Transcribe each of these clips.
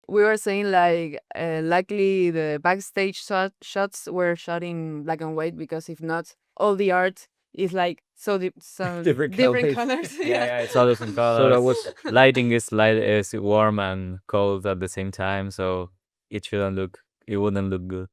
We were saying like likely the backstage shots were shot in black and white because if not, all the art is like so Different different colors. colors. Yeah, it's all different So that colors. was Lighting is warm and cold at the same time, so it wouldn't look good.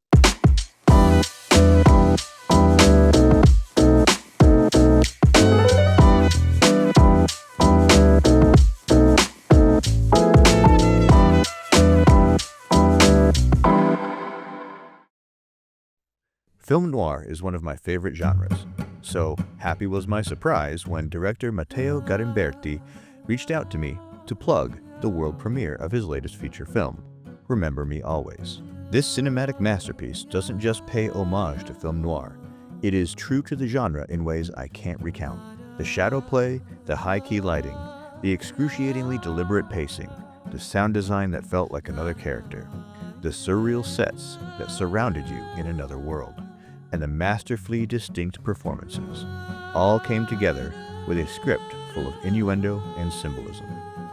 Film noir is one of my favorite genres, so happy was my surprise when director Mateo Garimberti reached out to me to plug the world premiere of his latest feature film, Remember Me Always. This cinematic masterpiece doesn't just pay homage to film noir, it is true to the genre in ways I can't recount. The shadow play, the high-key lighting, the excruciatingly deliberate pacing, the sound design that felt like another character, the surreal sets that surrounded you in another world, and the masterfully distinct performances all came together with a script full of innuendo and symbolism.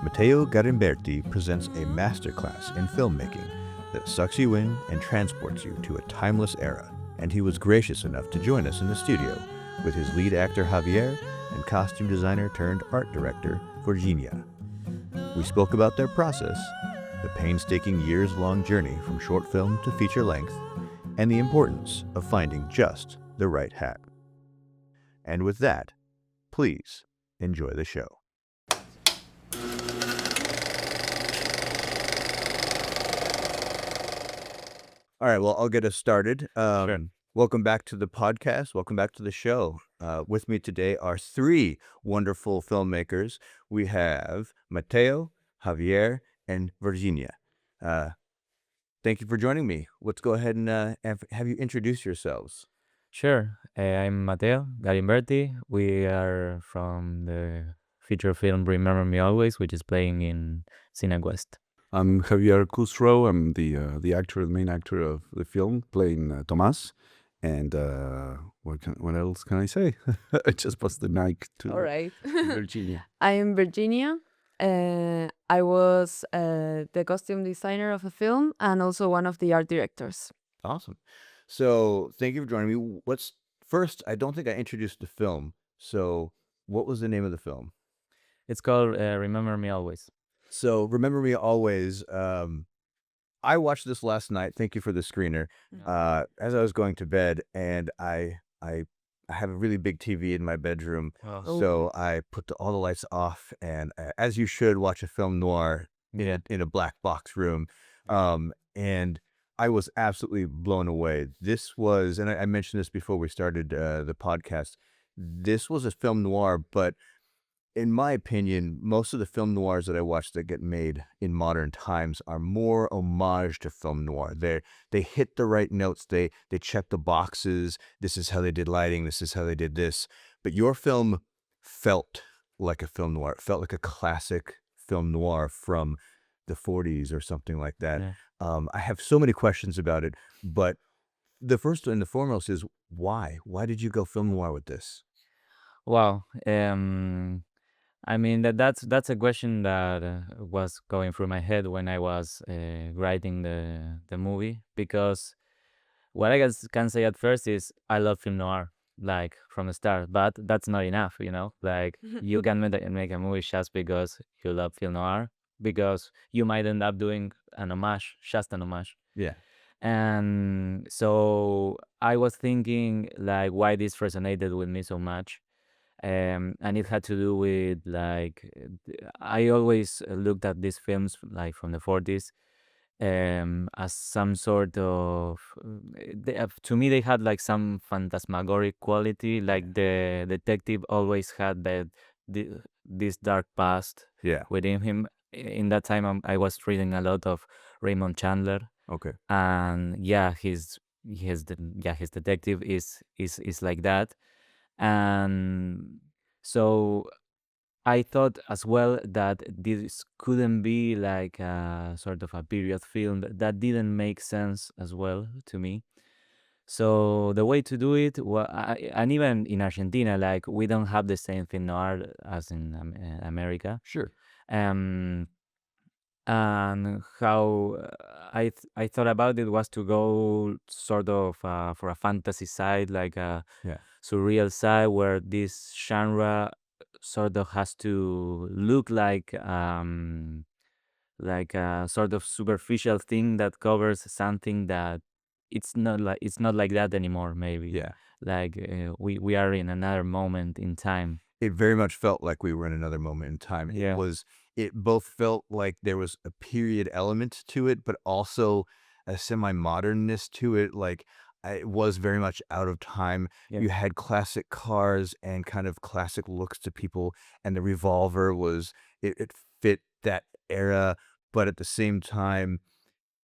Mateo Garimberti presents a masterclass in filmmaking that sucks you in and transports you to a timeless era, and he was gracious enough to join us in the studio with his lead actor Javier and costume designer turned art director Virginia. We spoke about their process, the painstaking years-long journey from short film to feature length, and the importance of finding just the right hat. And with that, please enjoy the show. All right, well, I'll get us started. Sure. Welcome back to the podcast. Welcome back to the show. With me today are three wonderful filmmakers. We have Mateo, Javier, and Virginia. Thank you for joining me. Let's go ahead and have you introduce yourselves. Sure. I'm Mateo Garimberti. We are from the feature film Remember Me Always, which is playing in Cine West. I'm Javier Cusro. I'm the main actor of the film, playing Tomas. And what else can I say? I just passed the mic to All right. Virginia. I am Virginia. I was the costume designer of the film and also one of the art directors. Awesome. So thank you for joining me. First, I don't think I introduced the film. So what was the name of the film? It's called Remember Me Always. So Remember Me Always. I watched this last night. Thank you for the screener. As I was going to bed, and I have a really big TV in my bedroom, so I put all the lights off, and as you should watch a film noir in a black box room, and I was absolutely blown away. This was, and I mentioned this before we started the podcast. This was a film noir, but in my opinion, most of the film noirs that I watch that get made in modern times are more homage to film noir. They hit the right notes. They check the boxes. This is how they did lighting. This is how they did this. But your film felt like a film noir. It felt like a classic film noir from the 40s or something like that. Yeah. I have so many questions about it, but the first and the foremost is why? Why did you go film noir with this? Wow. I mean that's a question that was going through my head when I was writing the movie, because what I guess can say at first is I love film noir, like from the start, but that's not enough, you know. Like you can make a movie just because you love film noir, because you might end up doing an homage, just an homage. Yeah. And so I was thinking like why this resonated with me so much. And it had to do with like I always looked at these films like from the 40s as some sort of to me they had like some phantasmagoric quality, like the detective always had this dark past Yeah. within him. In that time I was reading a lot of Raymond Chandler, Okay. and yeah, his detective is like that. And so I thought as well that this couldn't be like a sort of a period film that didn't make sense as well to me. So the way to do it, and even in Argentina, like we don't have the same film noir as in America. Sure. Um, and how I thought about it was to go sort of for a fantasy side, like a Yeah. surreal side, where this genre sort of has to look like a sort of superficial thing that covers something that it's not like that anymore. Maybe Yeah. like we are in another moment in time. It very much felt like we were in another moment in time. Yeah. It both felt like there was a period element to it, but also a semi-modernness to it. Like it was very much out of time. Yeah. You had classic cars and kind of classic looks to people, and the revolver was it fit that era, but at the same time,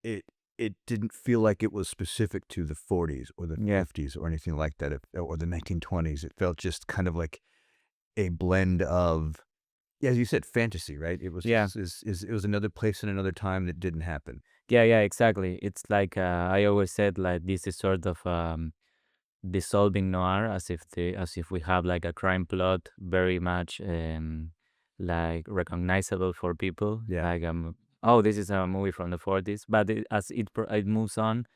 it it didn't feel like it was specific to the 40s or the Yeah. 50s or anything like that, or the 1920s. It felt just kind of like a blend of, yeah, as you said, fantasy, right? It was Yeah. it was another place and another time that didn't happen. Yeah, exactly. It's like I always said, like this is sort of dissolving noir, as if we have like a crime plot very much like recognizable for people. Yeah. Like oh, this is a movie from the 40s, but as it moves on,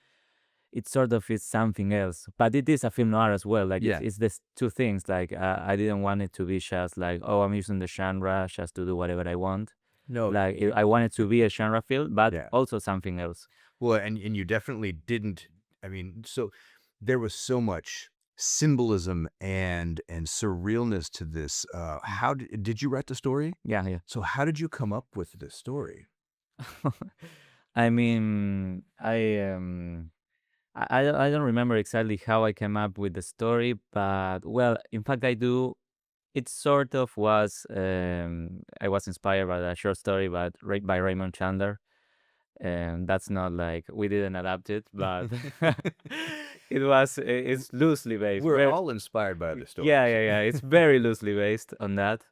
it sort of is something else. But it is a film noir as well. Like Yeah. it's this two things. Like I didn't want it to be just like, oh, I'm using the genre just to do whatever I want. No, Like I want it to be a genre film, but Yeah. also something else. well, and you definitely didn't. I mean, so there was so much symbolism and surrealness to this. How did you write the story? Yeah. So how did you come up with this story? I mean, I don't remember exactly how I came up with the story, but well, in fact, I do. It sort of was. I was inspired by a short story, but by Raymond Chandler, and that's not like we didn't adapt it, but it was. It's loosely based. We're all inspired by the story. Yeah. It's very loosely based on that.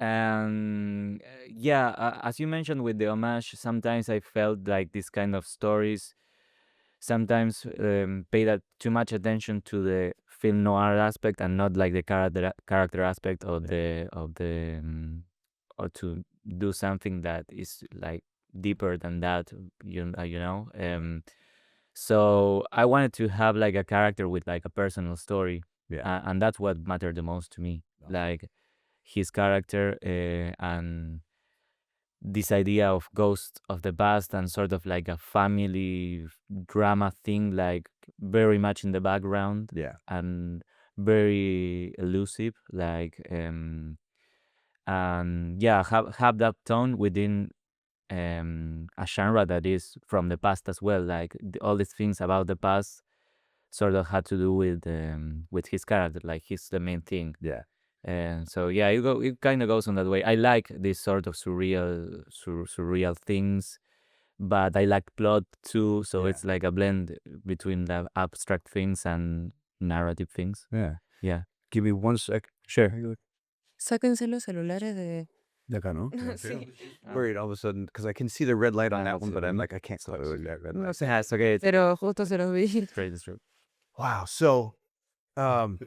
And yeah, as you mentioned with the homage, sometimes I felt like these kind of stories sometimes pay that too much attention to the film noir aspect and not like the character aspect or to do something that is like deeper than that, you know. So I wanted to have like a character with like a personal story, Yeah. and that's what mattered the most to me. Like his character and this idea of ghosts of the past and sort of like a family drama thing, like very much in the background Yeah. and very elusive, like and yeah, have that tone within a genre that is from the past as well. Like all these things about the past sort of had to do with his character, like he's the main thing. Yeah. And so yeah, it kind of goes on that way. I like this sort of surreal things, but I like plot too. So Yeah. it's like a blend between the abstract things and narrative things. Yeah. Yeah. Give me 1 sec. Sure. Sáquense los celulares de... De acá, ¿no? Sí. Worried all of a sudden because I can see the red light on that one, but I'm sí. like, I can't close that red No light. se has, okay. Pero justo se los vi. It's true. Wow. So, I'm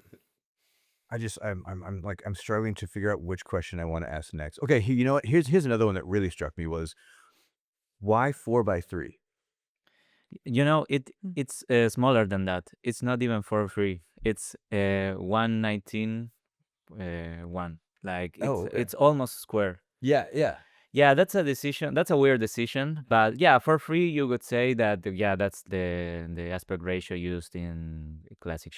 struggling to figure out which question I want to ask next. Okay, you know what? Here's another one that really struck me was why 4x3? You know, it's smaller than that. It's not even for free. It's 119 1. Like it's almost square. Yeah, yeah. Yeah, that's a decision. That's a weird decision, but yeah, for free you could say that yeah, that's the aspect ratio used in classic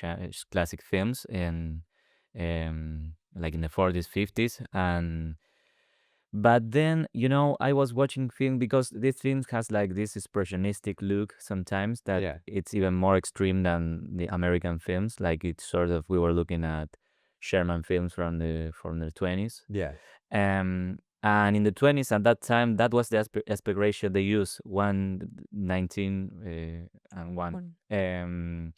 films in like in the 40s, 50s, and but then you know I was watching film because this film has like this expressionistic look sometimes that Yeah. it's even more extreme than the American films. Like it's sort of we were looking at Sherman films from the 20s. Yeah. And in the 20s at that time, that was the aspect ratio they used 119 and 1.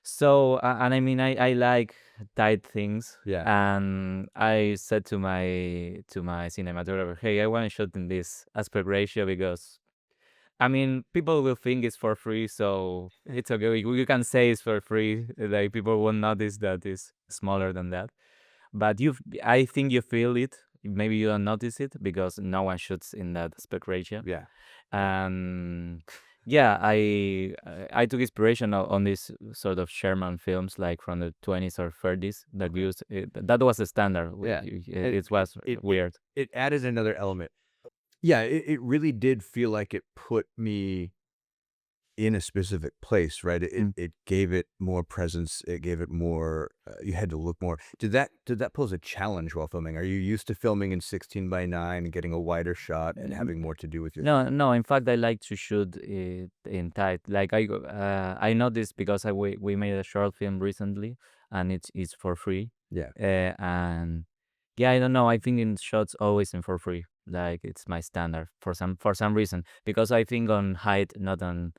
So, and I mean, I like tight things. Yeah. And I said to my cinematographer, hey, I want to shoot in this aspect ratio because I mean, people will think it's for free, so it's okay. You can say it's for free. Like people won't notice that it's smaller than that. But I think you feel it. Maybe you don't notice it because no one shoots in that aspect ratio. Yeah. And yeah, I took inspiration on these sort of Sherman films, like from the 20s or 30s that used it. That was the standard. Yeah. It was weird. It added another element. Yeah, it really did feel like it put me in a specific place, right? It gave it more presence. It gave it more. You had to look more. Did that pose a challenge while filming? Are you used to filming in 16:9 and getting a wider shot and having more to do with your? No. In fact, I like to shoot it in tight. Like I know this because we made a short film recently, and it's for free. Yeah. And yeah, I don't know. I think in shots always in for free. Like it's my standard for some reason because I think on height, not on.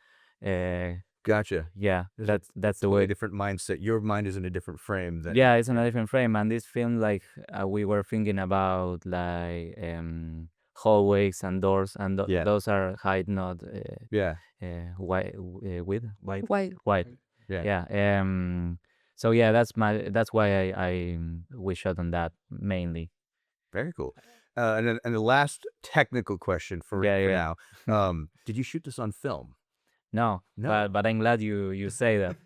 Gotcha. Yeah, There's that's the Totally way. different mindset. Your mind is in a different frame than. Yeah, it's in a different frame. And this film, like we were thinking about like hallways and doors, and Yeah. those are height, not Yeah. width, width, Why? wide. Yeah. Yeah. So yeah, that's why we shot on that mainly. Very cool. And the last technical question for Yeah. now. Did you shoot this on film? No, No. but I'm glad you say that.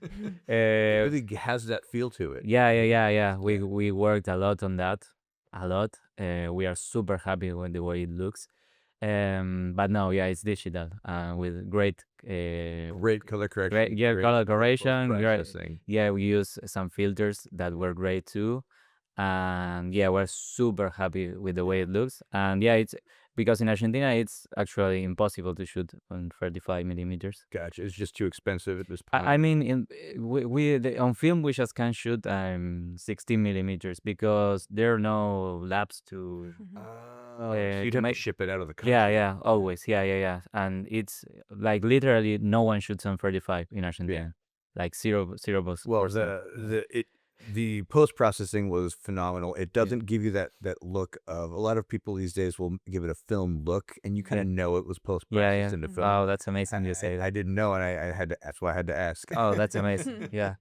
It really has that feel to it. Yeah. We worked a lot on that, a lot. We are super happy with the way it looks. But no, yeah, it's digital. With great, Great color correction. great color correction. Processing. Yeah, we use some filters that were great too. And yeah, we're super happy with the way it looks. And yeah, it's because in Argentina it's actually impossible to shoot on 35 millimeters. Gotcha. It's just too expensive at this point. I mean, on film we just can't shoot 16 millimeters because there are no labs to. So you'd have to ship it out of the country. Yeah, always. Yeah. And it's like literally no one shoots on 35 in Argentina. Like zero. Well, the post processing was phenomenal. It doesn't give you that look of, a lot of people these days will give it a film look, and you kind of know it was post processed in the film. Oh, that's amazing you say that. I didn't know, and I had to. That's why I had to ask. Oh, that's amazing. Yeah.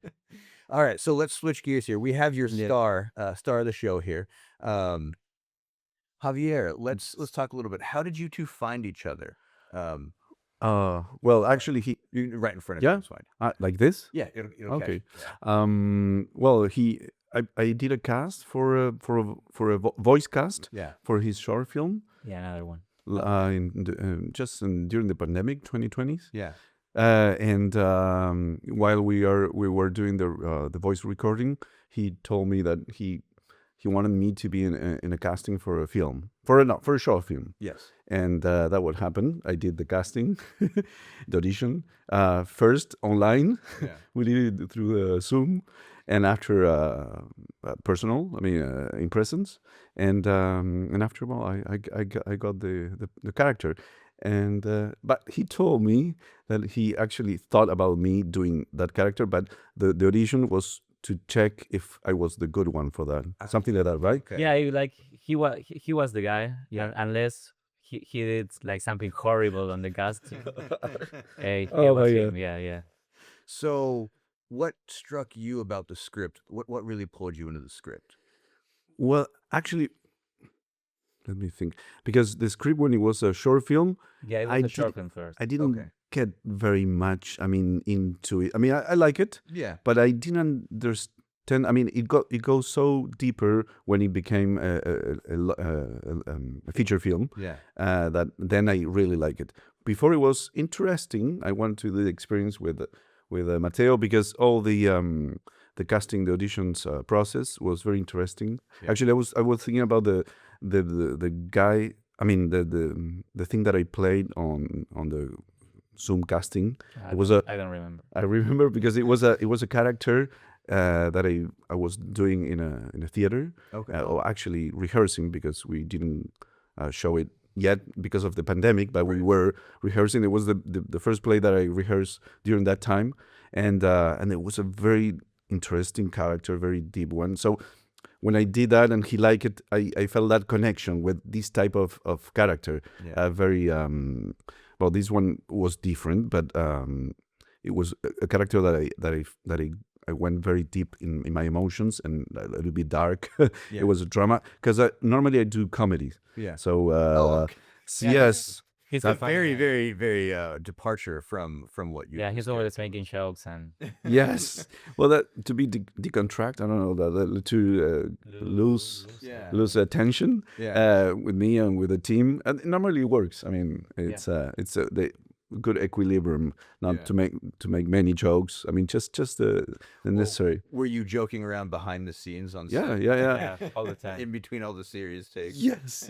All right, so let's switch gears here. We have your star of the show here, Javier. Let's talk a little bit. How did you two find each other? Well, actually, You're right in front of Yeah? you. It's fine. like this. Yeah. It'll Okay. catch. Yeah. Well, I did a cast for a voice cast Yeah. for his short film. Yeah, another one. During the pandemic 2020s. Yeah. And while we were doing the voice recording, he told me that he wanted me to be in a casting for a film, for a short film. Yes. And that would happen. I did the casting, the audition, first online. Yeah. We did it through Zoom, and after personal. I mean, in presence, and after a while, I got the character, and but he told me that he actually thought about me doing that character, but the audition was to check if I was the good one for that, something like that, right? Okay. Yeah, he was the guy. Yeah, unless he did like something horrible on the cast. It was him. Yeah. So, what struck you about the script? What really pulled you into the script? Well, actually, let me think, because the script, when it was a short film, Yeah, it was a short film first. I didn't Okay. get very much. I mean, into it. I mean, I like it, Yeah. but I didn't understand. I mean, it goes so deeper when it became a feature film. Yeah. That then I really like it. Before, it was interesting. I went to the experience with Mateo, because all the casting, the auditions process was very interesting. Yeah. Actually, I was thinking about the guy. I mean, the thing that I played on the Zoom casting. I It was don't- I don't remember. I remember because it was a character that I was doing in a theater, Okay. or actually rehearsing, because we didn't show it yet because of the pandemic, but we were rehearsing. It was the first play that I rehearsed during that time, and it was a very interesting character, very deep one. So when I did that and he liked it, I felt that connection with this type of character. Yeah. Very well, this one was different, but it was a character I went very deep in my emotions and a little bit dark. Yeah. It was a drama because normally I do comedy. Yeah. So okay. yes, He's A a funny very, guy. very, very departure from what you. Yeah, he's always making jokes and yes. Well, that to be decontract, I don't know, to lose Yeah. lose attention Yeah. with me and with the team, and it normally works. I mean, it's the good equilibrium, not Yeah. to make many jokes. I mean, just the necessary. Were you joking around behind the scenes on Yeah, set? yeah. yeah, all the time. In between all the serious takes.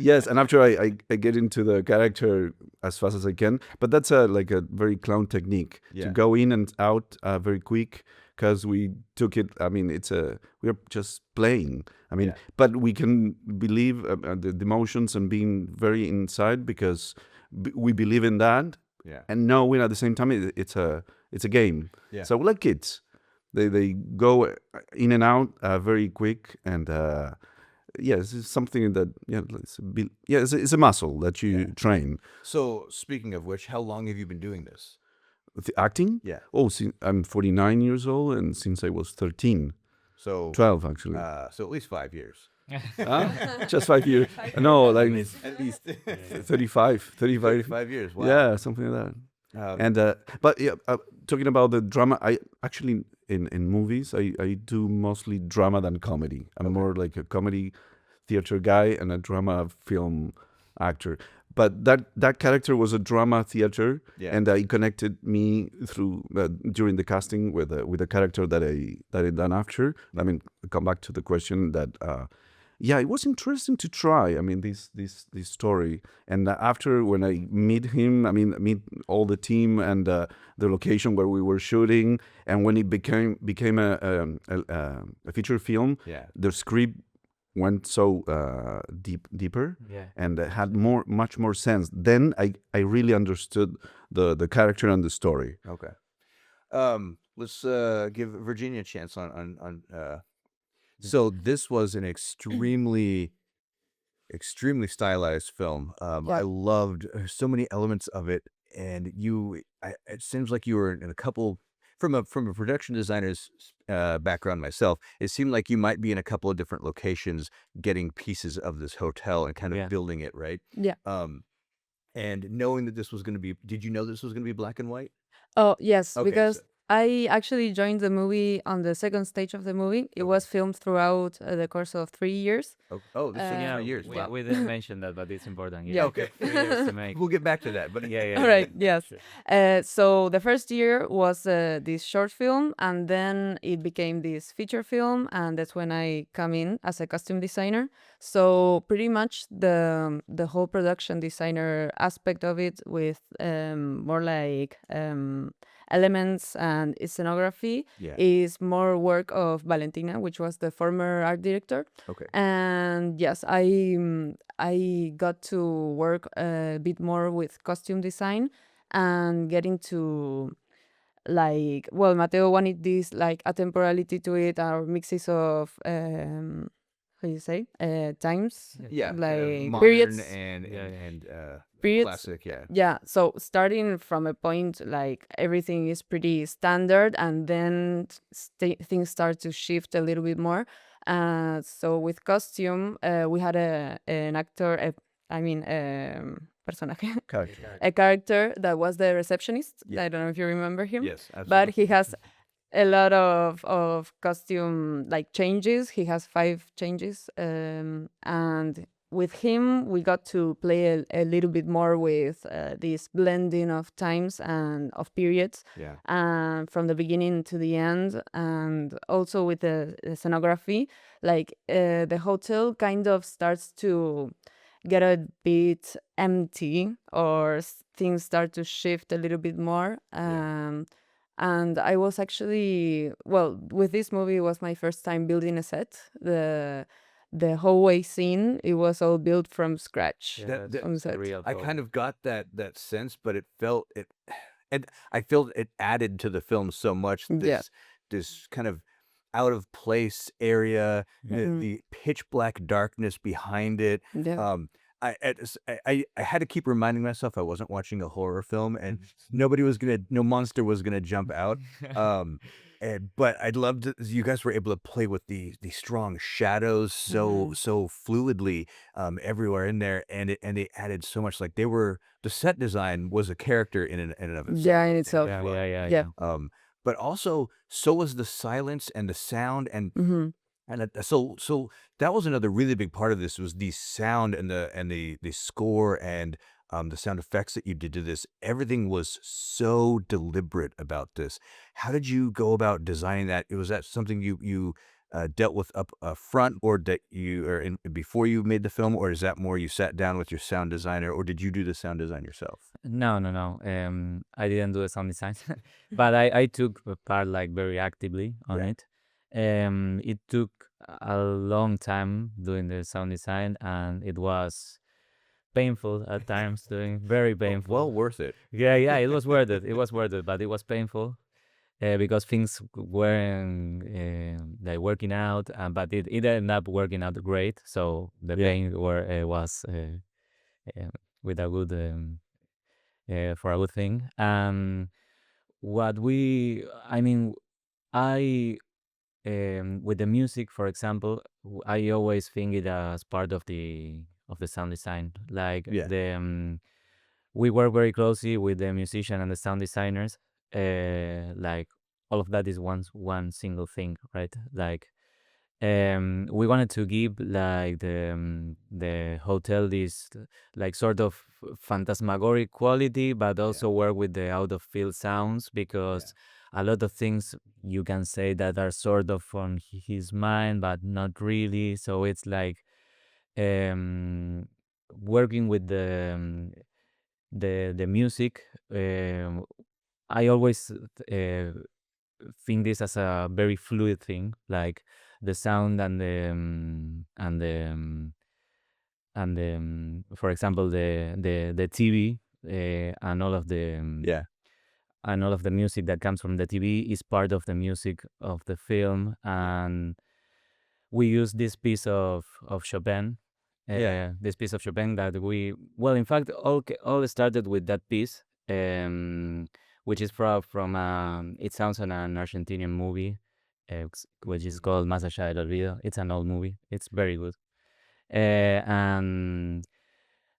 Yes. And after I get into the character as fast as I can, but that's like a very clown technique Yeah. to go in and out very quick because we took it. I mean, we're just playing. I mean, Yeah. but we can believe the emotions and being very inside because we believe in that Yeah. and knowing at the same time it's a game. Yeah. So like kids, they go in and out very quick and. Yes, it's something that it's a muscle that you train. So speaking of which, how long have you been doing this? The acting? Yeah. Oh, I'm 49 years old, and since I was 13, So 12 actually. so at least 5 years. Huh? Just 5 years. No, like At least 35. 35 years. Wow. Yeah, something like that. And but yeah, talking about the drama, I actually in movies I do mostly drama than comedy. I'm more like a comedy theater guy and a drama film actor. But that character was a drama theater, Yeah. and I connected me through during the casting with a character that I done after. I mean, come back to the question that. Yeah, it was interesting to try. I mean, this story, and after when I meet him, I mean, meet all the team and the location where we were shooting, and when it became a feature film, Yeah. the script went so deeper Yeah. and had much more sense. Then I really understood the character and the story. Okay. Let's give Virginia a chance on so this was an extremely stylized film. I loved so many elements of it, and it seems like you were in a couple from a production designer's background myself. It seemed like you might be in a couple of different locations getting pieces of this hotel and kind of Yeah. building it, right? Yeah. And knowing that this was going to be, did you know this was going to be black and white? Oh, yes, Okay, because so- I actually joined the movie on the second stage of the movie. It was filmed throughout the course of 3 years. Oh, this took Yeah, 3 years. we, Wow. we didn't mention that, but it's important. Yeah. Okay. 3 years to make. We'll get back to that, but Yeah. All right, yes. Sure. So the first year was this short film, and then it became this feature film, and that's when I come in as a costume designer. So pretty much the whole production designer aspect of it, with more like elements and scenography, Yeah. is more work of Valentina, which was the former art director. Okay. And yes, I got to work a bit more with costume design and getting to like, well, Mateo wanted this like a temporality to it, or mixes of how you say times, Yeah, like modern periods. and Periods. classic, yeah. Yeah, so starting from a point like everything is pretty standard, and then things start to shift a little bit more. So with costume, we had an actor, personaje, Character. a character that was the receptionist. Yeah. I don't know if you remember him. Yes, absolutely. But he has a lot of costume like changes. He has 5 changes, and with him we got to play a little bit more with this blending of times and of periods, Yeah. from the beginning to the end, and also with the scenography. Like the hotel kind of starts to get a bit empty, or things start to shift a little bit more. And I was actually, well, with this movie, it was my first time building a set. The hallway scene, it was all built from scratch. That- on set. Real I kind of got that sense, but and I felt it added to the film so much. Yeah. This kind of out of place area, Mhm. the pitch black darkness behind it. Yeah. I had to keep reminding myself I wasn't watching a horror film, and no monster was gonna jump out. But I'd love to. You guys were able to play with the strong shadows Mhm. so fluidly everywhere in there, and they added so much. Like the set design was a character in and of itself, Yeah, in I think, itself. as Yeah, well. yeah, yeah, Yeah. yeah. But also so was the silence and the sound, Mhm. and so that was another really big part of this was the sound and the score and the sound effects that you did to this. Everything was so deliberate about this. How did you go about designing that? Was that something you dealt with up front, or that you or in, before you made the film, or is that more you sat down with your sound designer, or did you do the sound design yourself? No, no, no. I didn't do the sound design, but I took a part like very actively on Yeah. it. It took a long time doing the sound design, and it was painful at times, doing very Well, painful. well worth it. Yeah, yeah, it was worth it. It was worth it, but it was painful because things weren't like working out, but it ended up working out great. So the Yeah. pain was uh, with a good for a good thing. What we, I mean, I with the music, for example, I always think it as part of the sound design. Like Yeah. we work very closely with the musician and the sound designers. Like all of that is one single thing, right? Like we wanted to give like the hotel this like sort of phantasmagoric quality, but Yeah. also work with the out of field sounds Yeah. because a lot of things you can say that are sort of on his mind, but not really. So it's like um, working with the music. I always think this as a very fluid thing, like the sound and for example the TV and all of the Yeah. and all of the music that comes from the TV is part of the music of the film, Yeah. and we use this piece of Chopin, Yeah. this piece of Chopin that we well, in fact, all started with that piece, which is from it sounds on an Argentinian movie, which is Mhm. called Más allá del olvido. It's an old movie. It's very good, and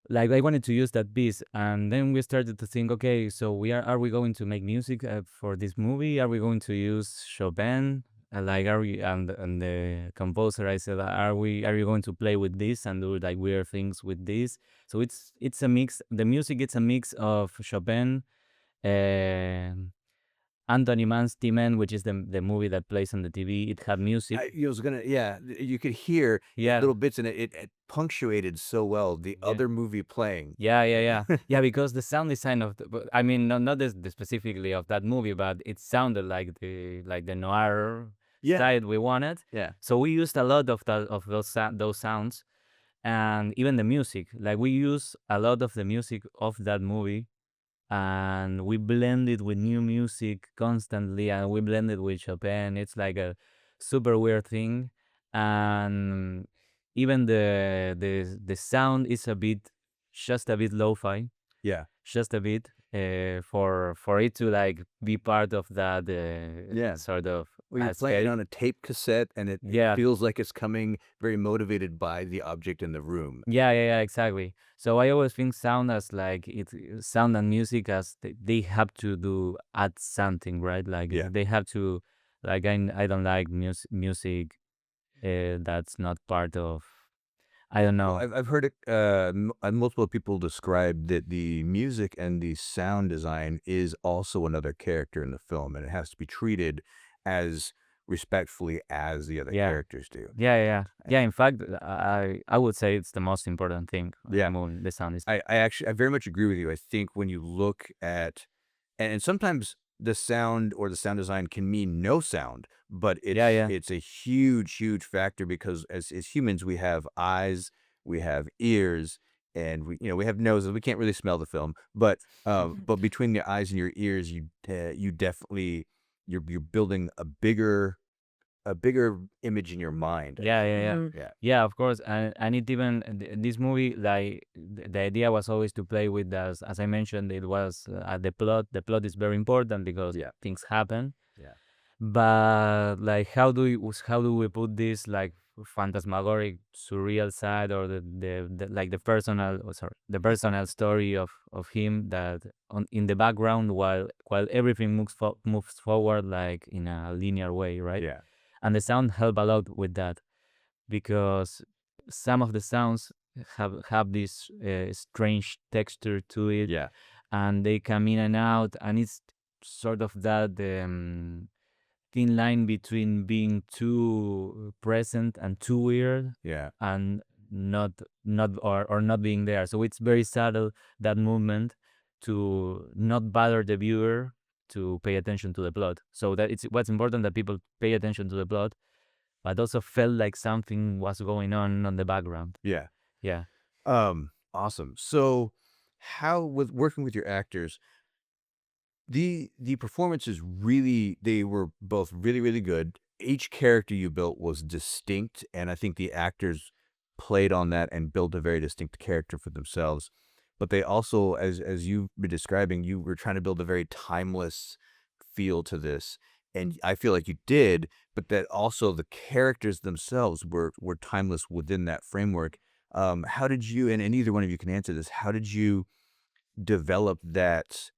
like I wanted to use that piece, and then we started to think, okay, so are we going to make music for this movie? Are we going to use Chopin? Like are we and the composer I said, are you going to play with this and do like weird things with this? So it's a mix. The music it's a mix of Chopin, um Anthony Mann's T-Man, which is the movie that plays on the TV. It had music. I was gonna, yeah, you could hear Yeah, little bits in it. It punctuated so well the yeah. other movie playing. Yeah, yeah, yeah, yeah. Because the sound design of I mean, not the specifically of that movie, but it sounded like the noir Yeah, side we wanted. yeah, So we used a lot of those sounds, and even the music. Like we use a lot of the music of that movie, and we blend it with new music constantly, and we blend it with Chopin. It's like a super weird thing, and even the sound is just a bit lo-fi, yeah, just a bit, for it to like be part of that yeah. sort of Well, you're playing it aesthetic. on a tape cassette, and it Yeah, feels like it's coming very motivated by the object in the room. yeah, yeah, yeah, exactly. So I always think sound as like sound and music as they have to do add something, right? Like Yeah. they have to, like I don't like music that's not part of. I don't Well, know. I've heard it, multiple people describe that the music and the sound design is also another character in the film, and it has to be treated as respectfully as the other Yeah, characters do. yeah, yeah, yeah. Yeah, in fact, I would say it's the most important thing in the Yeah. movie. The sound is. I very much agree with you. I think when you look at and sometimes the sound or the sound design can mean no sound, but Yeah, yeah. it's a huge factor because as humans we have eyes, we have ears, and we have noses. We can't really smell the film, but between your eyes and your ears, you definitely you're building a bigger image in your mind. Mhm. Yeah, of course, and it even this movie, like the idea was always to play with as I mentioned, it was the plot. The plot is very important because things happen. Yeah. But like, how do we put this like phantasmagoric, surreal side, or the like the personal, the personal story of him that on in the background while everything moves forward like in a linear way, right? Yeah. And the sound help a lot with that because some of the sounds have this strange texture to it, Yeah. and they come in and out, and it's sort of that thin line between being too present and too weird, Yeah. and not or not being there. So it's very subtle, that movement, to not bother the viewer to pay attention to the plot. So that it's what's important, that people pay attention to the plot, but also felt like something was going on the background. Yeah. Yeah. Awesome. So how, with working with your actors, the performances really, they were both really, really good. Each character you built was distinct, and I think the actors played on that and built a very distinct character for themselves. But they also, as you've been describing, you were trying to build a very timeless feel to this. And I feel like you did, but that also the characters themselves were timeless within that framework. How did you, and either one of you can answer this, how did you develop that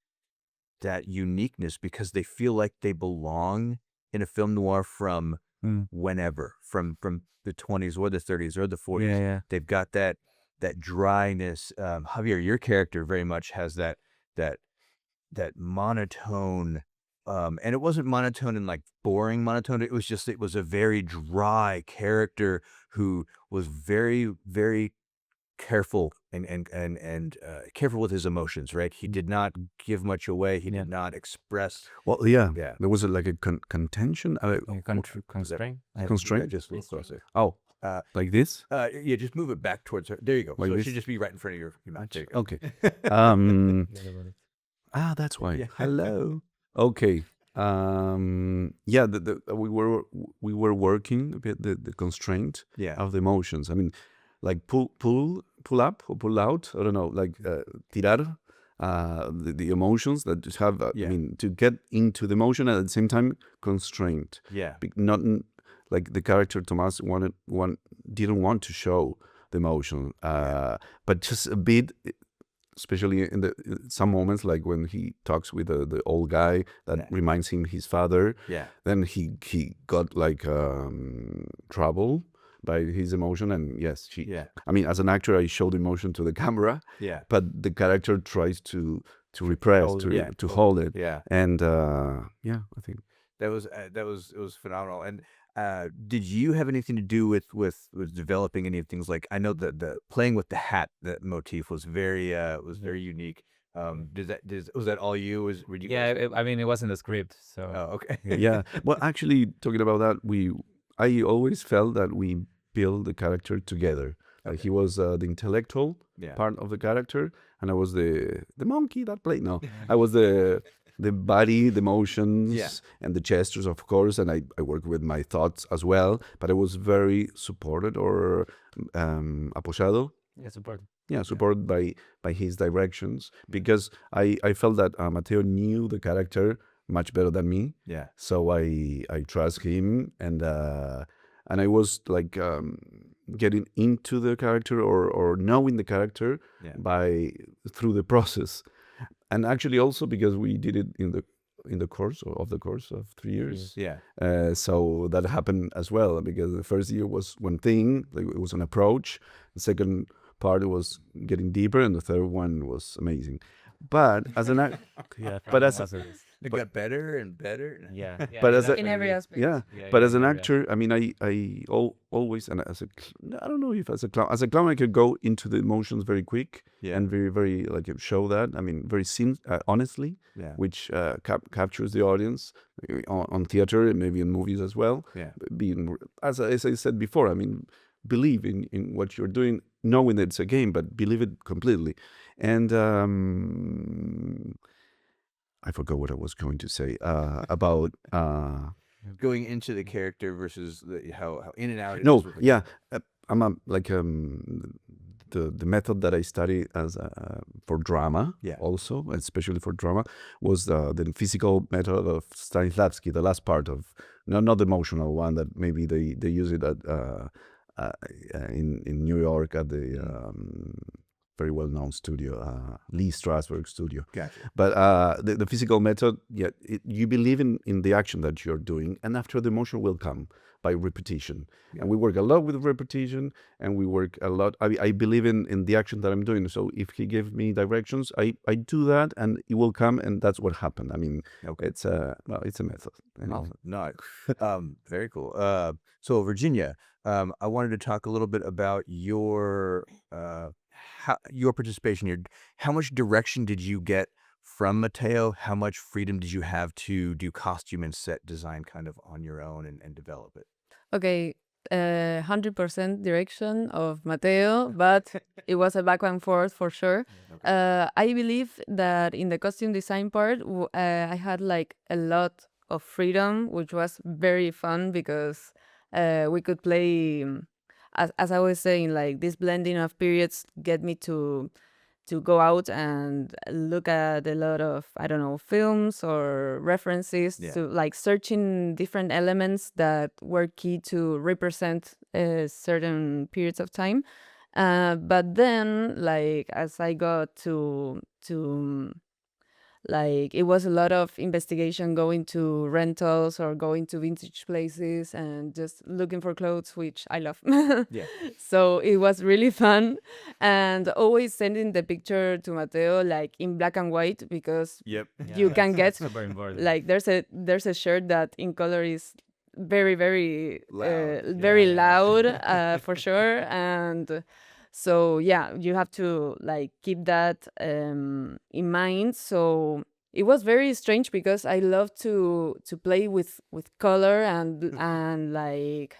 uniqueness, because they feel like they belong in a film noir from whenever, from the 20s or the 30s or the 40s. Yeah. They've got that dryness. Javier, your character very much has that monotone, and it wasn't monotone in like boring monotone. It was a very dry character who was very, very careful and careful with his emotions, right? He did not give much away. He did not express. Well, Yeah. there was like a contention, Constraint. constraint. Just a little closer. Oh, like this? Yeah, just move it back towards her. There you go. Like So it this? should just be right in front of your mouth. There you go. Okay. That's why. Yeah. Hello. Okay. Yeah, we were working a bit the constraint Yeah. of the emotions. I mean, like pull up or pull out. I don't know, like tirar. The emotions that just have. I mean, to get into the emotion and at the same time constraint. Yeah. Not like the character Tomas didn't want to show the emotion, but just a bit. Especially in some moments, like when he talks with the old guy that reminds him his father. Yeah. Then he got like trouble by his emotion, and yes, I mean, as an actor, I showed emotion to the camera. Yeah. But the character tries to repress, to hold it. Yeah. And I think That was it was phenomenal. And did you have anything to do with developing any of things, like, I know that the playing with the hat, that motif was very unique. Was that all you? Were you? Yeah, I mean, it wasn't a script, so. Oh, okay. yeah. Well, actually, talking about that, I always felt that we built the character together. Like he was the intellectual part of the character, and I was the monkey that played. No, I was the body, the motions, and the gestures, of course, and I work with my thoughts as well. But I was very supported or apoyado. Yeah, support. Yeah, supported by his directions, because I felt that Mateo knew the character much better than me. Yeah. So I trust him, and I was like getting into the character or knowing the character through the process, and actually also because we did it in the course of 3 years. Yeah. So that happened as well, because the first year was one thing, like it was an approach. The second part was getting deeper, and the third one was amazing. But as an act, but as It got better and better. Yeah. But as In every aspect. but as an actor, I mean, I always, and I don't know if as a clown I could go into the emotions very quick and very, very like show that. I mean, very honestly, which captures the audience on theater and maybe in movies as well. Yeah. Being as I said before, I mean, believe in what you're doing, knowing that it's a game, but believe it completely. And I forgot what I was going to say about going into the character versus how in and out it No, is with the yeah, I'm the method that I study as for drama, Yeah. also, especially for drama, was the physical method of Stanislavski, the last part of not the emotional one that maybe they use it at in New York at the very well known studio, Lee Strasberg studio. Gotcha. But the physical method, yeah, you believe in the action that you're doing, and after the emotion will come by repetition. Yeah. And we work a lot with repetition, and we work a lot. I believe in the action that I'm doing. So if he gives me directions, I do that, and it will come, and that's what happened. I mean, Okay. it's a method. Anyway. Awesome. No, very cool. So Virginia, I wanted to talk a little bit about your participation here. How much direction did you get from Mateo? How much freedom did you have to do costume and set design kind of on your own and develop it? Okay, 100% direction of Mateo, but it was a back and forth for sure. I believe that in the costume design part, I had like a lot of freedom, which was very fun because we could play, as I was saying, like this blending of periods get me to go out and look at a lot of, I don't know, films or references, Yeah. to like searching different elements that were key to represent certain periods of time. But then, like, as I got to like, it was a lot of investigation, going to rentals or going to vintage places and just looking for clothes, which I love. Yeah. So it was really fun, and always sending the picture to Mateo like in black and white, because Yep. you can get super important. like there's a shirt that in color is very very Loud. very Yeah, yeah. loud, for sure. And so yeah, you have to like keep that in mind. So it was very strange because I love to play with color and like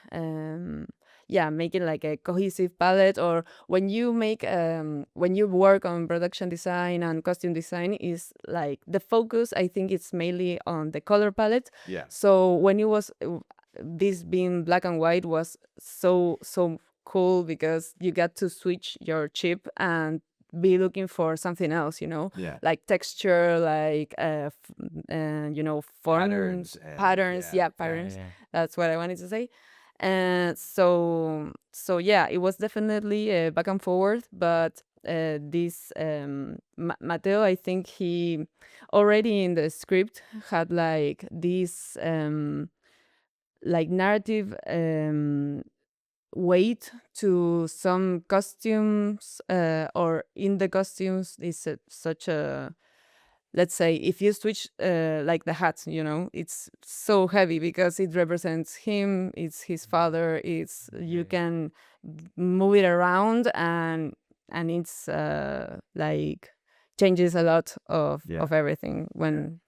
yeah, make it like a cohesive palette. Or when you make when you work on production design and costume design, is like the focus, I think it's mainly on the color palette. Yeah. So when it was this being black and white was so cool, because you got to switch your chip and be looking for something else, Yeah. like texture, like forms, patterns, yeah. patterns. Yeah. That's what I wanted to say. And so yeah, it was definitely back and forth. But this Mateo, I think he already in the script had like this like narrative weight to some costumes, or in the costumes is such a, let's say, if you switch like the hats, it's so heavy because it represents him, it's his father, it's you can move it around, and it's like changes a lot of Yeah. everything when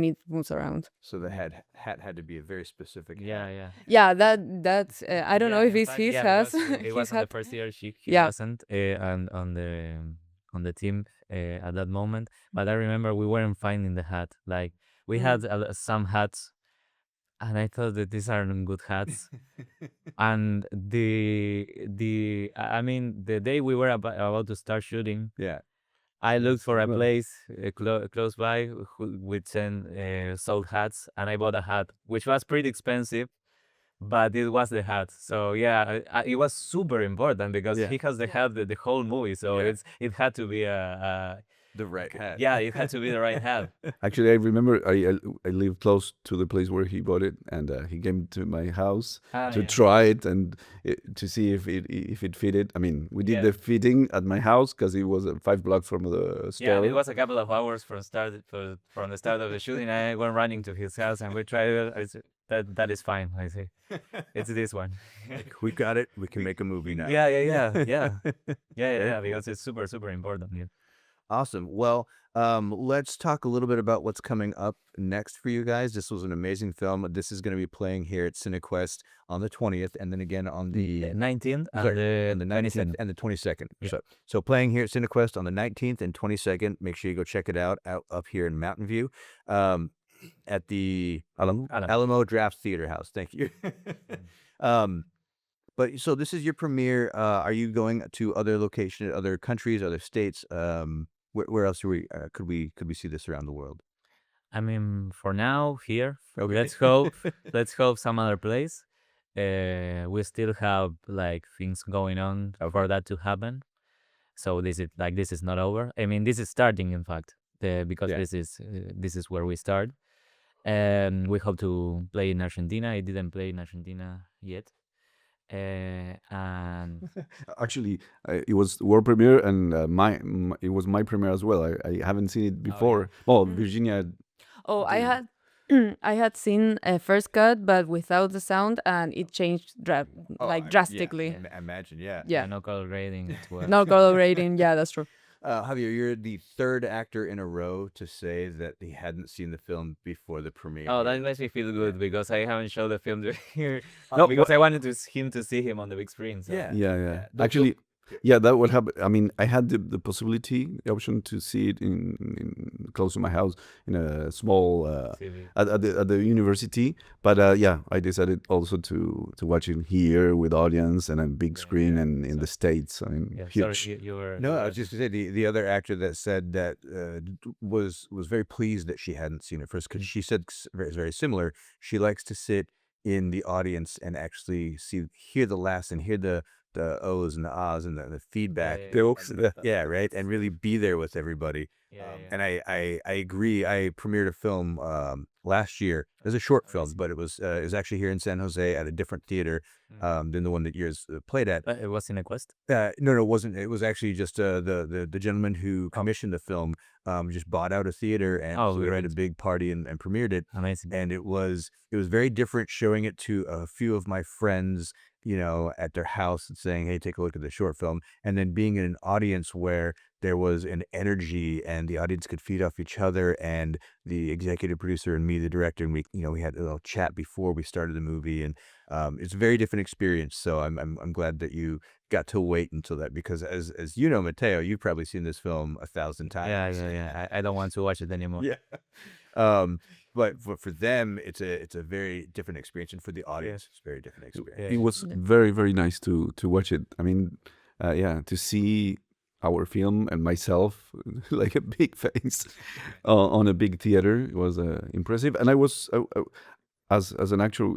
it moves around. So the hat had to be a very specific Yeah, hat. yeah. Yeah, that's I don't know if in it's fact, his yeah, has because it his was on the hat. first year. He Yeah. wasn't and on the team at that moment. But I remember we weren't finding the hat. Like we had some hats, and I thought that these aren't good hats. And I mean, the day we were about to start shooting, Yeah. I looked for a Well, place close by with 10 sold hats, and I bought a hat, which was pretty expensive, but it was the hat. So yeah, it was super important because Yeah. he has the hat the whole movie. So Yeah. it had to be a The right hat. yeah, it had to be the right hat. Actually, I remember I live close to the place where he bought it, and he came to my house to Yeah. try it and to see if it fitted. I mean, we did Yeah. the fitting at my house because it was 5 blocks from the Yeah, store. it was a couple of hours from the start of the shooting. I went running to his house and we tried it. I said, that is fine. I say, it's this one. We got it. We can make a movie now. Yeah, because it's super important. Yeah. Awesome. Well, let's talk a little bit about what's coming up next for you guys. This was an amazing film. This is going to be playing here at CineQuest on the 20th, and then again on the 19th sorry, and the the 19th 22nd. and the 22nd. Yeah. So playing here at CineQuest on the 19th and 22nd. Make sure you go check it out up here in Mountain View. at the Alamo? Alamo Draft Theater House. Thank you. But so this is your premiere. Are you going to other locations, other countries, other states? Where else could we see this around the world? I mean, for now, here. Okay. Let's hope. Let's hope some other place. We still have like things going on for that to happen. So this is not over. I mean, this is starting, in fact, because Yeah. this is where we start. And we hope to play in Argentina. I didn't play in Argentina yet. And Actually, it was world premiere, and it was my premiere as well. I haven't seen it before. Well, Virginia. Oh, I had I had seen a first cut, but without the sound, and it changed drastically. I imagine, yeah. Yeah. no color grading as well. No color rating. Yeah, that's true. Javier, you're the third actor in a row to say that he hadn't seen the film before the premiere. Oh, that makes me feel good because I haven't showed the film to here. No, because I wanted him to see him on the big screen. So. Yeah. Yeah. Actually, yeah, that would happen. I mean, I had the possibility, the option to see it in close to my house in a small TV. at the university. But yeah, I decided also to watch it here with audience and a big screen and in the States. I mean, Yeah, huge. sorry, you were. No, I was just gonna say the other actor that said that was very pleased that she hadn't seen it first because she said very similar. She likes to sit in the audience and actually hear the laughs and hear the O's and the ahs and the feedback. Yeah, right, and really be there with everybody. And I agree. I premiered a film last year. It was a short film, but it was actually here in San Jose at a different theater than the one that yours played at. It was in a quest. No, it wasn't. It was actually just the gentleman who commissioned the film just bought out a theater and we had a big party and premiered it. Amazing. And it was very different showing it to a few of my friends, at their house and saying, hey, take a look at the short film. And then being in an audience where there was an energy and the audience could feed off each other and the executive producer and me, the director, and we had a little chat before we started the movie. And it's a very different experience. So I'm glad that you got to wait until that, because as you know, Mateo, you've probably seen this film 1,000 times. Yeah. I don't want to watch it anymore. Yeah. But for them, it's a very different experience, and for the audience, it's a very different experience. It was very, very nice to watch it. I mean, to see our film and myself like a big face on a big theater was impressive. And I was as an actor.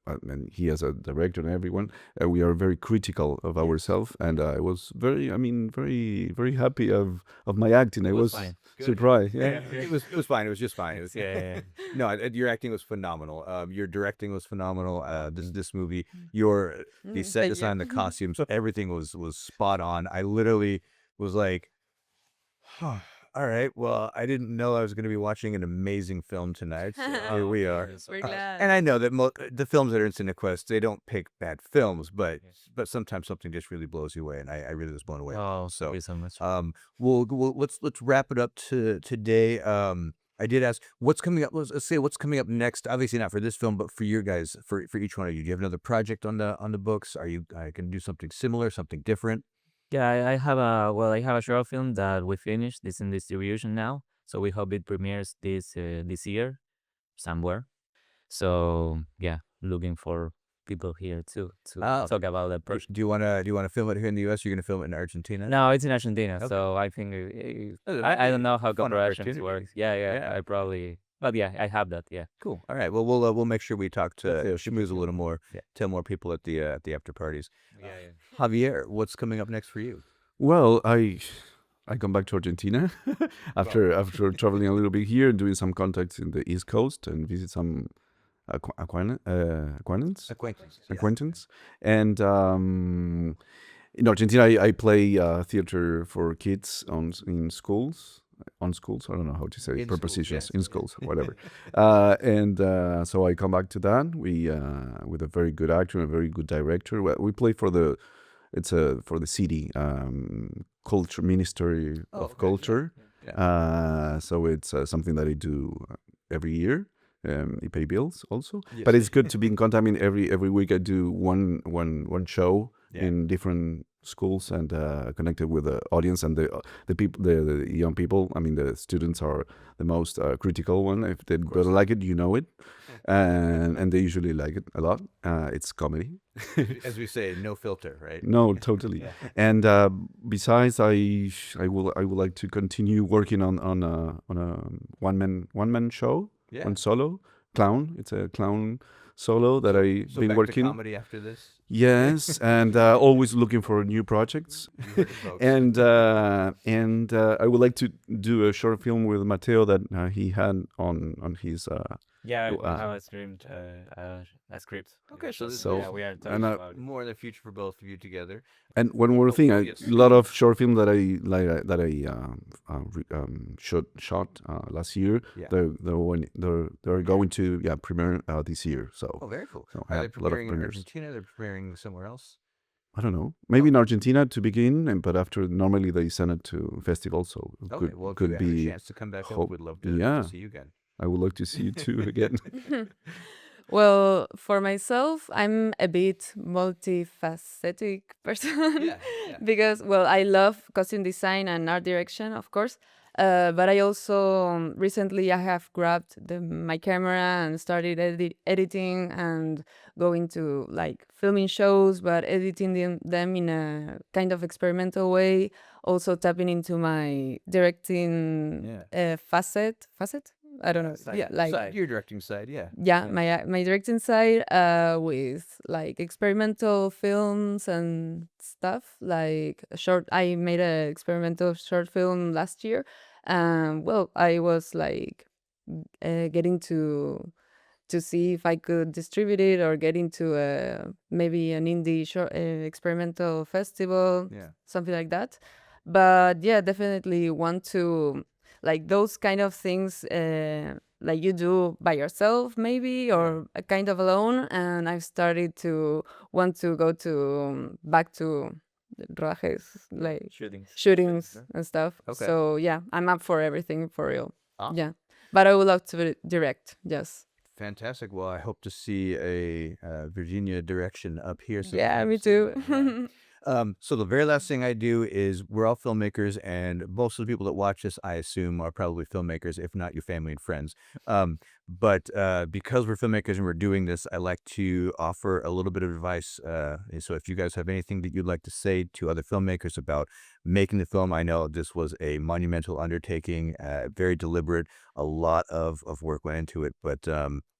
And he as a director and everyone, we are very critical of ourselves, and I was very very happy of my acting. I was surprised. Yeah. It was fine. It was just fine. It was, No, your acting was phenomenal. Your directing was phenomenal. This movie, the set design, the costumes, everything was spot on. I literally was like, all right, well, I didn't know I was going to be watching an amazing film tonight, so here we are. We're glad. And I know that the films that are in CineQuest, they don't pick bad films, but sometimes something just really blows you away, and I really was blown away. Oh, so much. Let's wrap it up to today. I did ask what's coming up. Let's say what's coming up next. Obviously not for this film, but for you guys, for each one of you. Do you have another project on the books? Are you going to do something similar, something different? Yeah, I have a short film that we finished. It's in distribution now, so we hope it premieres this year somewhere. So yeah, looking for people here to talk about that project. Do you want to film it here in the U.S.? Or you're going to film it in Argentina? No, it's in Argentina, Okay. so I think I don't know how Fun cooperations opportunity. work. Yeah, Yeah. I probably, but yeah, I have that. Yeah. Cool. All right. Well, we'll make sure we talk to Yeah, Shimuz a little more. Yeah. Tell more people at the after parties. Yeah. Javier, what's coming up next for you? Well, I come back to Argentina after traveling a little bit here, doing some contacts in the East Coast, and visit some acquaintance. And in Argentina, I play theater for kids in schools. On schools, I don't know how to say In prepositions. schools, In schools, whatever. So I come back to that. We with a very good actor and a very good director. We play for the city culture ministry of culture. So it's something that I do every year. I pay bills also, but it's good to be in contact. I mean, every week I do one show in different schools and connected with the audience and the people, the young people. I mean, the students are the most critical one. If they don't like it, you know it, and they usually like it a lot. It's comedy. As we say, no filter, right? No, totally. Yeah. And besides, I would like to continue working on a one man show, Yeah. one solo clown. It's a clown solo that I've So been back working. to comedy after this. Yes, and always looking for new projects. You heard it, folks. And I would like to do a short film with Mateo that he had on his. Yeah, we Wow. have a script. Okay, so this So- yeah, we are talking and about it. more in the future for both of you together. And one more thing, a yes. lot of short film that I shot last year. Yeah. They're going to premiere this year. So Oh, very cool. So I Are they have a lot of preparing in premieres. Argentina? They're preparing somewhere else? I don't know, maybe in Argentina to begin, but after normally they send it to festivals. So it Okay, well, if you could have a be. chance to come back up, hope- we'd love to yeah. see you again. I would like to see you too again. Well, for myself, I'm a bit multifaceted person Yeah, yeah. because, well, I love costume design and art direction, of course. But I also recently I have grabbed my camera and started editing and going to like filming shows, but editing them in a kind of experimental way. Also tapping into my directing facet. I don't know. Side, Yeah, like side, your directing side, yeah. yeah, my directing side with like experimental films and stuff like a short. I made a experimental short film last year. Well, I was like getting to see if I could distribute it or get into maybe an indie short experimental festival, Yeah. something like that. But yeah, definitely want to like those kind of things like you do by yourself maybe or a kind of alone. And I've started to want to go to back to rodajes, like shootings and stuff. Okay. So yeah, I'm up for everything for real. Awesome. Yeah, but I would love to direct. Yes. Fantastic. Well, I hope to see a Virginia direction up here. Yeah, sometime me soon. too. So the very last thing I do is we're all filmmakers, and most of the people that watch this, I assume, are probably filmmakers, if not your family and friends. But because we're filmmakers and we're doing this, I like to offer a little bit of advice. So if you guys have anything that you'd like to say to other filmmakers about making the film, I know this was a monumental undertaking, very deliberate, a lot of work went into it. But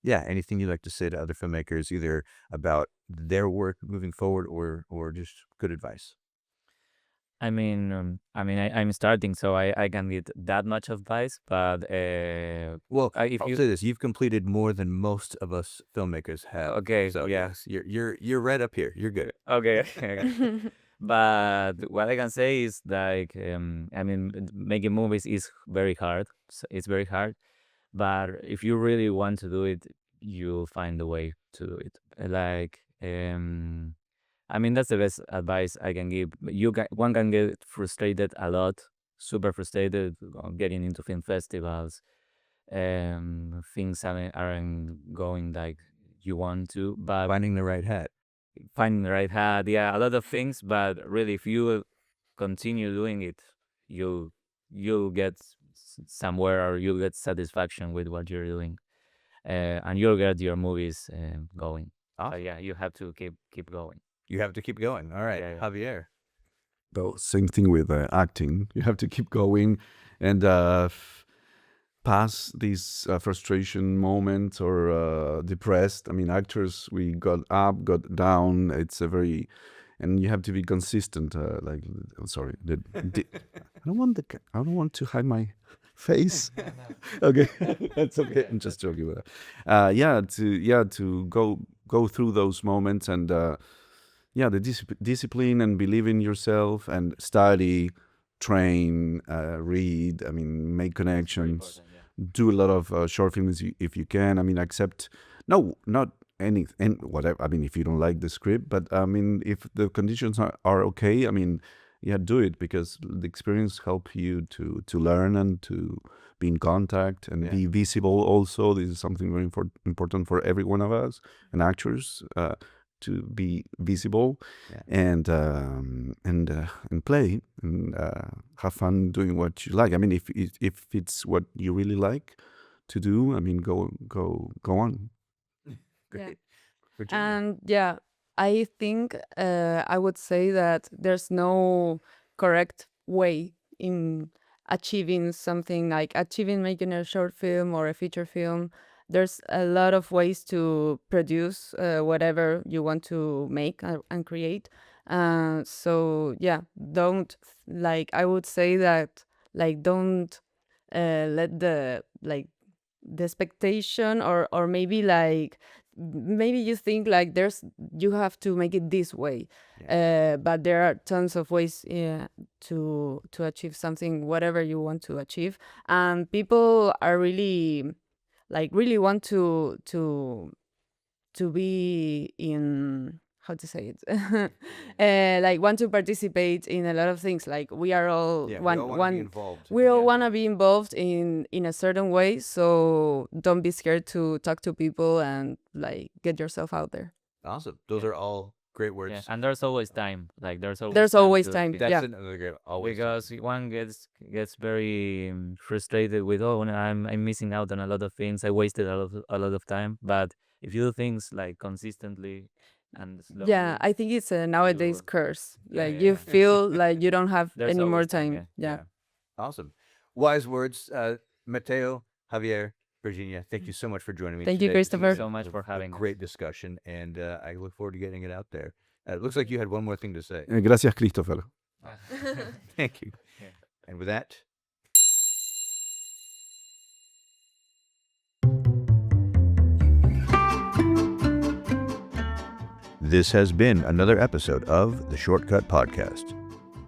yeah, anything you'd like to say to other filmmakers, either about their work moving forward or just good advice? I'm starting, so I can get that much advice, but Well, if I'll you say this: you've completed more than most of us filmmakers have. Okay, so yeah. yes, you're right up here. You're good. okay, but what I can say is like making movies is very hard. It's very hard, but if you really want to do it, you'll find a way to do it. That's the best advice I can give. One can get frustrated a lot, super frustrated on getting into film festivals. Things aren't going like you want to, but Finding the right hat. finding the right hat, yeah, a lot of things. But really, if you continue doing it, you'll get somewhere, or you'll get satisfaction with what you're doing, and you'll get your movies going. Awesome. Yeah, you have to keep going. You have to keep going. All right, Yeah. Javier. Though same thing with acting. You have to keep going and pass these frustration moments or depressed. I mean, actors, we got up, got down. It's a very, and you have to be consistent. I'm sorry, I don't want to hide my face. Okay, that's okay. I'm just joking with that. To go through those moments and. The discipline and believe in yourself and study, train, read. I mean, make connections. Do a lot of short films if you can. I mean, not anything, whatever. I mean, if you don't like the script, but I mean, if the conditions are okay, I mean, do it because the experience help you to learn and to be in contact and be visible. Also, this is something very important for every one of us and actors. be visible, Yeah. and play and have fun doing what you like. I mean, if it's what you really like to do, I mean, go on. Great. Virginia. And yeah, I think I would say that there's no correct way in achieving something, like achieving making a short film or a feature film. There's a lot of ways to produce whatever you want to make and create. So yeah, don't like I would say that like don't let the expectation or maybe like maybe you think like you have to make it this way, but there are tons of ways to achieve something whatever you want to achieve, and people are really want to be in how to say it like want to participate in a lot of things, like we are all Yeah, we all want to be one involved. we all want to be involved in a certain way, so don't be scared to talk to people and like get yourself out there. Awesome. Those are all great words. Yeah, and there's always time. Like there's There's always time. to- That's Yeah. another great. Always because one gets very frustrated with, oh, no, I'm missing out on a lot of things. I wasted a lot of time. But if you do things like consistently and slowly, Yeah, I think it's a nowadays You- curse. Yeah, Like yeah, you yeah. feel like you don't have there's any more always time. Yeah. awesome. Wise words, Mateo, Javier, Virginia. Thank you so much for joining me. Thank you, today. This Christopher. was so much for a having us. great discussion, and I look forward to getting it out there. It looks like you had one more thing to say. Gracias, Christopher. Thank you. Yeah. And with that. This has been another episode of the Shortcut Podcast.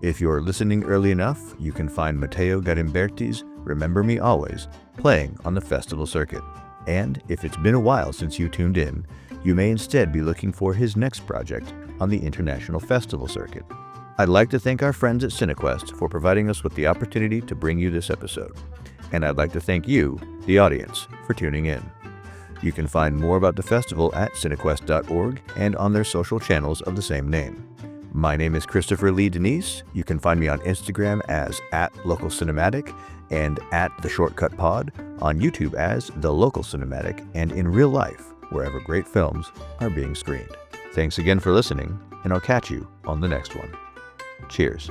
If you're listening early enough, you can find Mateo Garimberti's Remember Me Always playing on the festival circuit. And if it's been a while since you tuned in, you may instead be looking for his next project on the international festival circuit. I'd like to thank our friends at Cinequest for providing us with the opportunity to bring you this episode. And I'd like to thank you, the audience, for tuning in. You can find more about the festival at cinequest.org and on their social channels of the same name. My name is Christopher Lee Denise. You can find me on Instagram as @localcinematic and @theshortcutpod, on YouTube as The Local Cinematic, and in real life, wherever great films are being screened. Thanks again for listening, and I'll catch you on the next one. Cheers.